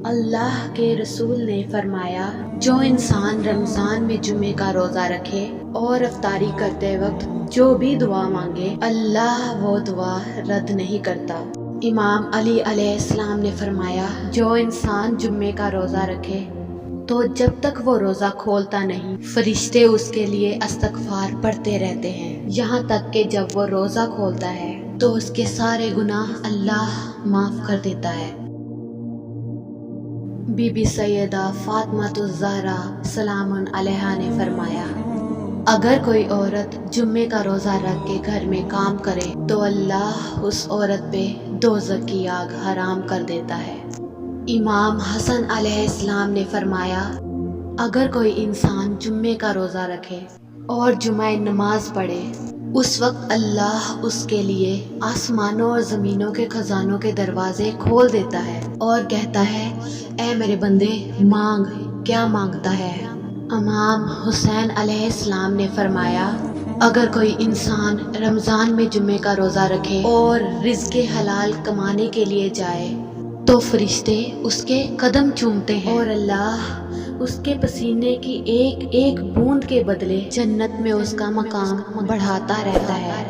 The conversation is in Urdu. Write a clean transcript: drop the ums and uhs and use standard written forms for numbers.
اللہ کے رسول نے فرمایا، جو انسان رمضان میں جمعے کا روزہ رکھے اور افطاری کرتے وقت جو بھی دعا مانگے، اللہ وہ دعا رد نہیں کرتا۔ امام علی علیہ السلام نے فرمایا، جو انسان جمعے کا روزہ رکھے تو جب تک وہ روزہ کھولتا نہیں، فرشتے اس کے لیے استغفار پڑھتے رہتے ہیں، یہاں تک کہ جب وہ روزہ کھولتا ہے تو اس کے سارے گناہ اللہ معاف کر دیتا ہے۔ بی بی سیدہ فاطمہ الزہرا سلام علیہا نے فرمایا، اگر کوئی عورت جمعے کا روزہ رکھ کے گھر میں کام کرے تو اللہ اس عورت پہ دوزخ کی آگ حرام کر دیتا ہے۔ امام حسن علیہ السلام نے فرمایا، اگر کوئی انسان جمعے کا روزہ رکھے اور جمعہ نماز پڑھے، اس وقت اللہ اس کے لیے آسمانوں اور زمینوں کے خزانوں کے دروازے کھول دیتا ہے اور کہتا ہے، اے میرے بندے مانگ، کیا مانگتا ہے؟ امام حسین علیہ السلام نے فرمایا، اگر کوئی انسان رمضان میں جمعے کا روزہ رکھے اور رزق حلال کمانے کے لیے جائے تو فرشتے اس کے قدم چومتے ہیں اور اللہ اس کے پسینے کی ایک ایک بوند کے بدلے جنت میں اس کا مقام بڑھاتا رہتا ہے۔